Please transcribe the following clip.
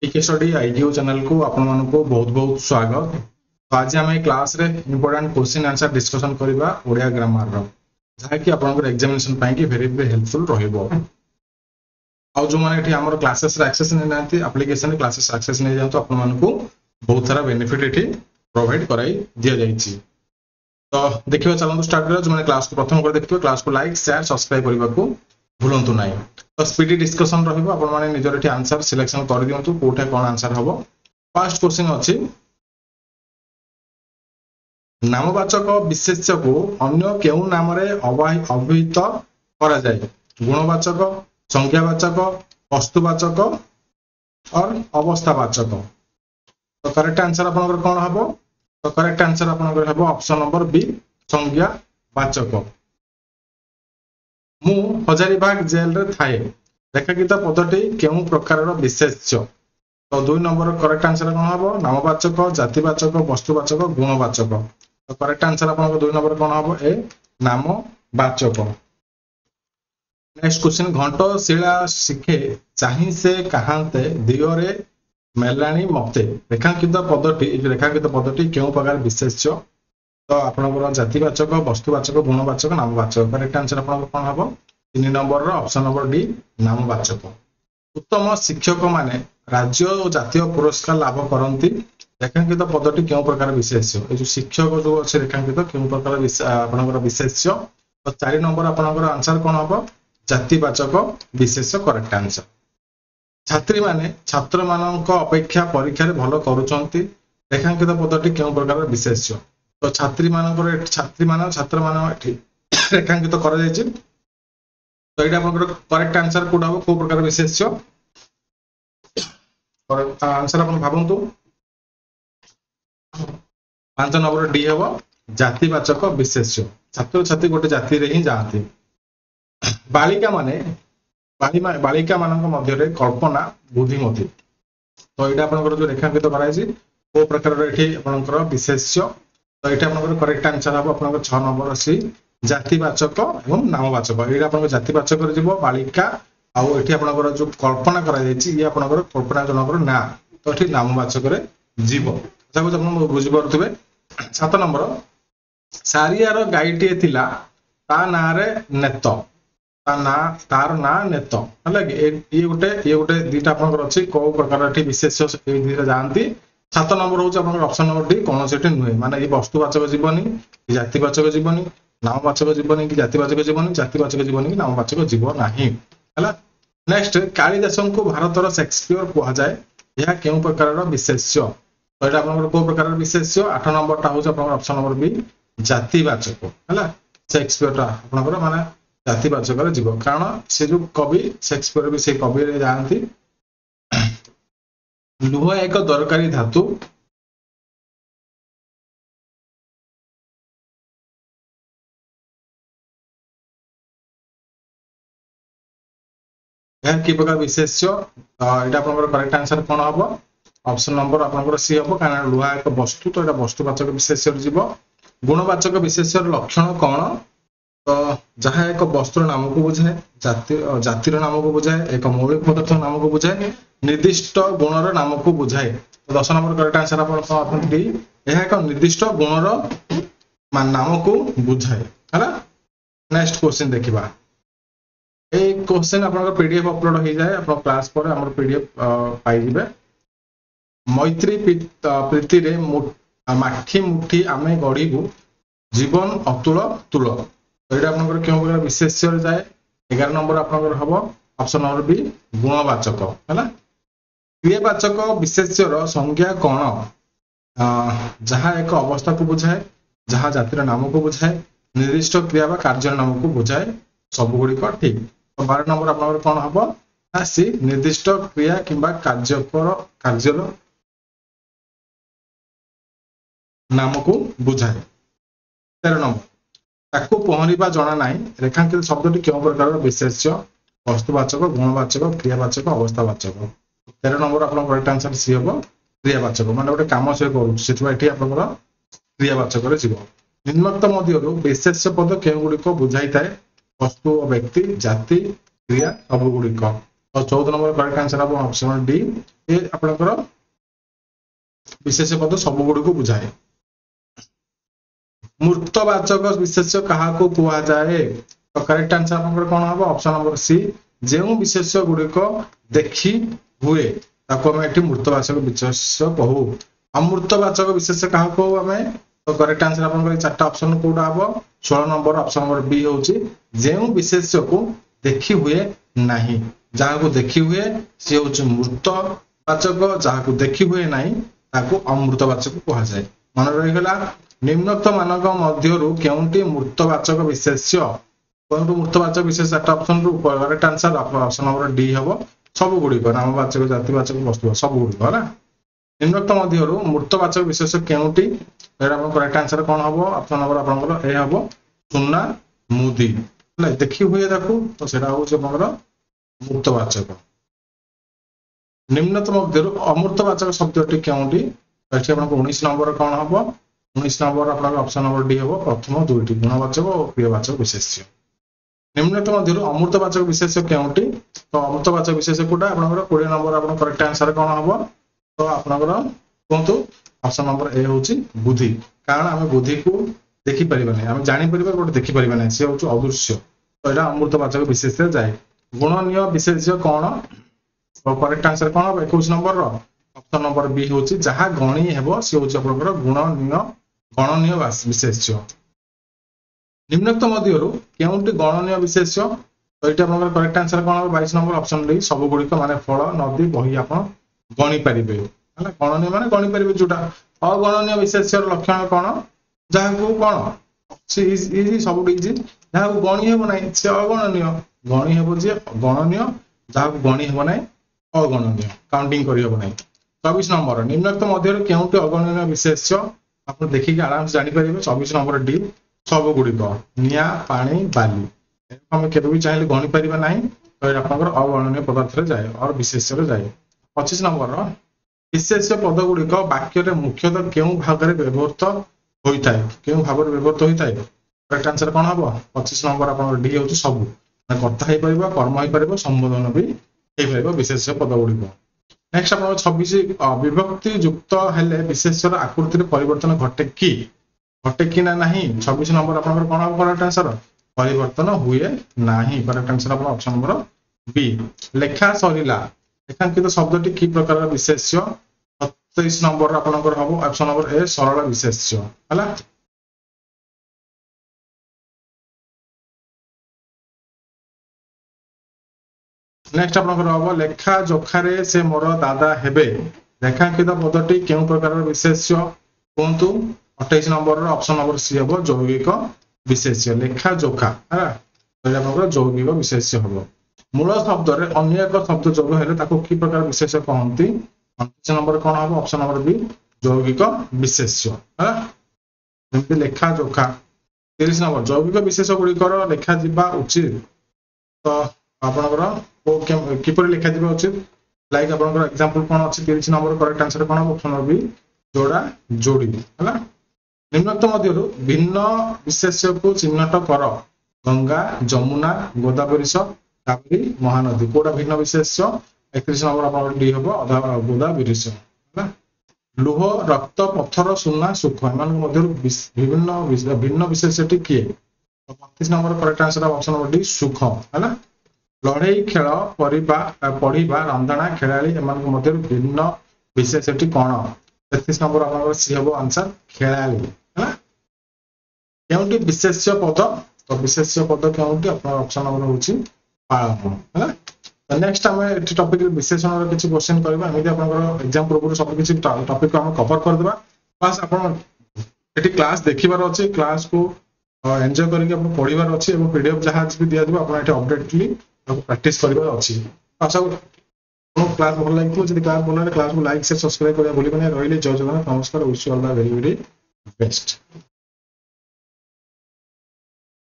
टीके study ITO channel को आपण मानक बहुत बहुत स्वागत। तो आज आम क्लास रे इंपोर्टेंट क्वेश्चन आंसर डिस्कशन करबा ओडिया ग्रामर रो जहा कि आपनकर एग्जामिनेशन पाई कि वेरी वेरी हेल्पफुल रहइबो। आ जो माने एठी हमर क्लासेस रे एक्सेस नै नांती एप्लीकेशन रे क्लासेस एक्सेस नै जांतो आपण मानक बहुत सारा बेनिफिट एठी प्रोवाइड कराई दिया जाईची। तो देखिबा चलंतु स्टार्ट करा। जो माने क्लास को प्रथम कर देखिबो क्लास को लाइक शेयर सब्सक्राइब करबा को भूलंतु नाही। तो स्पीडी डिस्कशन रहइबो आपण माने निजर एठी आंसर सिलेक्शन कर दियंतु कोठा कोन आंसर हबो। फर्स्ट क्वेश्चन अछि नामवाचक विशेष्य को अन्य केउ नाम रे अभिहित करा जाय। गुणवाचक, संज्ञावाचक, वस्तुवाचक और अवस्थावाचक। तो करेक्ट आंसर आपनकर कोन हबो? तो करेक्ट आंसर आपनकर हबो ऑप्शन नंबर बी संज्ञावाचक। मु हजारीबाग जेल रे थाए रेखांकित पदटी केउ प्रकार रो विशेष्य। तो 2 नंबर करेक्ट आंसर कोन हबो? नामवाचक, जातिवाचक, वस्तुवाचक, गुणवाचक। तो करेक्ट आंसर आपन 2 नंबर कोन हबो? ए नामवाचक। नेक्स्ट क्वेश्चन घंटशिला शिखे चाहि से कहांते दिगरे मेलाणी मते रेखांकित पदटी केउ प्रकार विशेष्य। तो आपनकर जातिवाचक, वस्तुवाचक, गुणवाचक, नामवाचक। करेक्ट आंसर आपन कोन हबो? 3 नंबर रो ऑप्शन नंबर डी नामवाचक। उत्तम शिक्षक माने राज्य और जातीय पुरस्कार लाभ करती रेखांकित पदटी केउ प्रकार विशेष्य। ए जो शिक्षक जो अछि रेखांकित केउ प्रकार आपनकर विशेष्य। तो 4 नंबर आपनकर आंसर कोन हबो? जातिवाचक विशेष्य करेक्ट आंसर। छात्री माने छात्र मानक अपेक्षा परीक्षा रे भलो करूचंती रेखांकित पदटी केउ प्रकार विशेष्य। तो छात्र मान रेखांकित करा जायछि। तो एटा आपनकर करेक्ट आंसर कोड हबो को प्रकार विशेष्य। और आंसर अपन भाबंतु 5 नंबर डी हबो जातिवाचक विशेष्य। छात्र छात्री गोटे जाति रे ही जाती। बालिका मानक मध्य रे कल्पना बुद्धिमती। तो एटा आपनकर जो रेखांकित करायछि को प्रकार रे एठी आपनकर विशेष्य। तो एटा आपनकर करेक्ट आंसर हबो आपनकर 6 नंबर सी जातिवाचक एवं नामवाचक। एटा आपनकर जातिवाचक रे जिवो बालिका आउ एठी आपनकर जो कल्पना करा जायछि ये आपनकर कल्पना जनकर ना। तो एठी नामवाचक रे जीव जाको आपण बुझि परथबे। 7 नंबर सारियार गाईटी थिला ता ना रे नेत। ता ना तार ना नेत हला ये गोटे दीटा आपनकर अछि को प्रकार एठी विशेष्य ए दीटा जानती। 7 नंबर होछ आपनकर ऑप्शन नंबर डी कोन सेठी नुहे माने ये वस्तुवाचक जीवनी, जातिवाचक जीवनी, नामवाचक जीवनी कि जातिवाचक जीवनी, जातिवाचक जीवनी कि नामवाचक जीव नाही हला। नेक्स्ट कालिदासन को भारतर शेक्सपियर कहा जाए यह केउ प्रकार रो विशेष्य। तो एटा आपनकर को प्रकार रो विशेष्य। 8 नंबर ता होछ आपनकर ऑप्शन नंबर बी जातिवाचक हला। शेक्सपियर ता आपनकर माने जातिवाचक रे जीव कारण से जो कवि शेक्सपियर भी से कवि रे जानती। लुह एक दरकारी धातु यह कि प्रकार विशेष्य। एटा आपनकर करेक्ट आंसर कोन हबो? ऑप्शन नंबर आपनकर सी हबो कारण लुहा एक वस्तु। तो एटा वस्तुवाचक विशेष्य रे जीव। गुणवाचक विशेष्य लक्षण कोन? तो जहा एक वस्तुर नाम को बुझाए, जातिर नाम को बुझाए, एक मौलिक पदार्थ नाम को बुझाए, निर्दिष्ट गुणर नाम को बुझाए। तो 10 नंबर करेक्ट आंसर आपन डी यह एक निर्दिष्ट गुणर नाम को बुझाए हला। नेक्स्ट क्वेश्चन देखिबा। ए क्वेश्चन आपन पीडीएफ अपलोड हो जाए आपन क्लास पर हमर पीडीएफ पाई जिबे। मैत्री प्रीति रे माठी मुठी आमे गढीबु जीवन अतुल तुल। तो एटा आपन केउ प्रकार विशेष्य रे जाए। 11 नंबर आपन हबो ऑप्शन नंबर बी गुणवाचक हला। क्रियावाचक विशेष्य रो संज्ञा कोन? जहा एक अवस्था को बुझाए, जहा जातिर नाम को बुझाए, निर्दिष्ट क्रिया बा कार्य नाम को बुझाए सब गुडी को ठीक। तो 12 नंबर आपन कोन हबो? सी निर्दिष्ट क्रिया किबा कार्यर नाम को बुझाए। 13 नंबर ताकू पहरिबा जणा नाही रेखांकित शब्दटी केउ प्रकार विशेष्य। वस्तुवाचक, गुणवाचक, क्रियावाचक, अवस्थावाचक। 13 नंबर आपन करेक्ट आंसर सी हबो क्रियावाचक माने गोटे काम से करू सेतबा एठी आपनकर क्रियावाचक रे जीव। निम्नलिखित मध्यरु विशेष्य पद केउ गुडी को बुझाई थाए? वस्तु, व्यक्ति, जाति, क्रिया सब गुडी को। तो 14 नंबर करेक्ट आंसर हम ऑप्शन डी ये आपनकर विशेष्य पद सब गुडी को बुझाए मूर्तवाचक विशेष्य कहा को कुआ जाए तो करेक्ट आंसर आपनकर कोन हबो ऑप्शन नंबर सी जेउ विशेष्य गुडी को देखि हुए ताको हम एठी मूर्तवाचक विशेष्य कहू अमूर्तवाचक विशेष्य कहा को हमें तो करेक्ट आंसर आपनकर चारटा ऑप्शन कोडा हबो 16 नंबर ऑप्शन नंबर बी होची जेउ विशेष्य को देखि हुए नाही जहा को देखि हुए से होची मूर्तवाचक जहा को देखि हुए नाही ताको अमूर्तवाचक कहा जाए मन रहि गला निम्नोक्त मानक मध्यरु केउंटी मूर्तवाचक विशेष्य कोनटु मूर्तवाचक विशेष चारटा ऑप्शन रु correct answer option number D हबो सब गुडी को नामवाचक जातिवाचक वस्तु सब गुडी को ना निम्नोक्त मध्यरु मूर्तवाचक विशेष केउंटी एरा हम करेक्ट आंसर कोन हबो ऑप्शन नंबर आपनकर ए हबो सुन्ना मुदी ले देखि हुए ताको तो सेटा हो जे हमर मूर्तवाचक निम्नोक्त मध्यरु अमूर्तवाचक शब्दटी केउंटी एठी आपनको 19 नंबर कोन हबो 19 नंबर आपनकर ऑप्शन नंबर डी हबो प्रथम दुईटी गुणवाचक और क्रियावाचक विशेष्य निम्नोक्त मध्यरु अमूर्तवाचक विशेष्य केउंटी तो अमूर्तवाचक विशेष्य कोटा आपनकर 20 नंबर आपन करेक्ट आंसर कोन हबो तो आपनकर कोंतु ऑप्शन नंबर ए होची बुद्धि कारण हम बुद्धि को देखि परिबा नै हम जानि परिबा कोट देखि परिबा नै से होची अदृश्य तो एटा अमूर्तवाचक विशेष्य जाय गुणनीय विशेष्य कोन तो करेक्ट आंसर कोन हबो 21 नंबर रो ऑप्शन नंबर बी होची जहा गणी हेबो से होची आपनकर गणनीय विशेष्य निम्नोक्त मध्यरु केउंटी गणनीय विशेष्य तो एटा आपनकर करेक्ट आंसर कोन हबो 22 नंबर ऑप्शन डी सब गुडी को माने फल नदी बही आपन गणी परिबे हला गणनीय माने गणी परिबे जोटा अगणनीय विशेष्य लक्षण कोन जहा को कोन से इजी सब इजी जहा को गणी हेबो नै से अगणनीय गणी हेबो जे गणनीय जहा को गणी हेबो नै अगणनीय काउंटिंग करि हेबो नै 24 नंबर निम्नोक्त मध्यरु केउंटी अगणनीय विशेष्य आपण देखि के आराम से जानि परिबे 24 नंबर डी सब गुडी को निया पानी बाली हम केबे भी चाहिले गणी परिबा नै तो आपनकर अगणनीय पदार्थ रे जाय और विशेष्य रे जाय 25 नंबर विशेष्य पद गुडी को वाक्य रे मुख्यतः केउ भाग रे व्यवहृत होइताय केउ भाग रे व्यवहृत होइताय करेक्ट आंसर कोन हबो 25 नंबर आपन डी होची सब माने कर्ता हे परिबा कर्म हे परिबा संबोधन भी हे परिबा विशेष्य पद गुडी को नेक्स्ट आपन 26 विभक्ति युक्त हेले विशेष्य र आकृति रे परिवर्तन घटे कि ना नहीं 26 नंबर आपन कोन हबो करेक्ट आंसर परिवर्तन हुए नाही करेक्ट आंसर आपन ऑप्शन नंबर बी लेखा सरिला लेखांकित शब्दटी की प्रकार विशेष्य 27 नंबर आपनकर हबो ऑप्शन नंबर ए सरल विशेष्य हला नेक्स्ट आपनकर हबो लेखा जोखारे से मोर दादा हेबे लेखांकित पदटी केउ प्रकार विशेष्य कोंतु 28 नंबर रो ऑप्शन नंबर सी हबो यौगिक विशेष्य लेखा जोखा हला तो आपनकर यौगिक विशेष्य हबो मूल शब्द रे अन्य एक शब्द जोग हेले ताको की प्रकार विशेष्य कहंती 29 नंबर कोन हबो ऑप्शन नंबर बी यौगिक विशेष्य हला जेमति लेखा जोखा 30 नंबर यौगिक विशेष्य गुडी कर लेखा जिबा उचित तो आपनकर को किपर लेखा जिबा उचित लाइक आपनकर एग्जांपल कोन अछि 30 नंबर करेक्ट आंसर कोन हबो ऑप्शन नंबर बी जोड़ा जोड़ी हला निम्नोक्त मध्यरु भिन्न विशेष्य को चिह्नित कर गंगा जमुना गोदावरी कावेरी महानदी कोडा भिन्न विशेष्य 31 नंबर आपन डी हबो गोदावरी हला लोह रक्त पत्थर सुना सुख एमान मध्यरु भिन्न विशेष्यटी किए 32 number correct answer option number D सुख हला लड़ाई खेल पढ़िबा रंधना खेलाड़ी एमान मध्यरु भिन्न विशेष्यटी कोन 33 नंबर आपन सी हबो आंसर खेलाड़ी हला केउंटी विशेष्य पद तो विशेष्य पद केउंटी आपन ऑप्शन नंबर होची पालन हला नेक्स्ट हम एटी टॉपिक विशेषण रो किछि क्वेश्चन करबा एमिति आपन एग्जाम पूर्व सब किछि टॉपिक को हम कवर कर देबा बस आपन एटी क्लास देखिबार अछि क्लास को एन्जॉय करके आपन पढिबार अछि एवं पीडीएफ जहां भी दिया दिबा आपन एटी अपडेटली प्रैक्टिस करबार अछि आशा क्लास भल लागितो जदि क्लास भल लागे क्लास को लाइक शेयर सब्सक्राइब करिया भूलिबा नै रहिले जय जगन्नाथ नमस्कार wish you all the very best.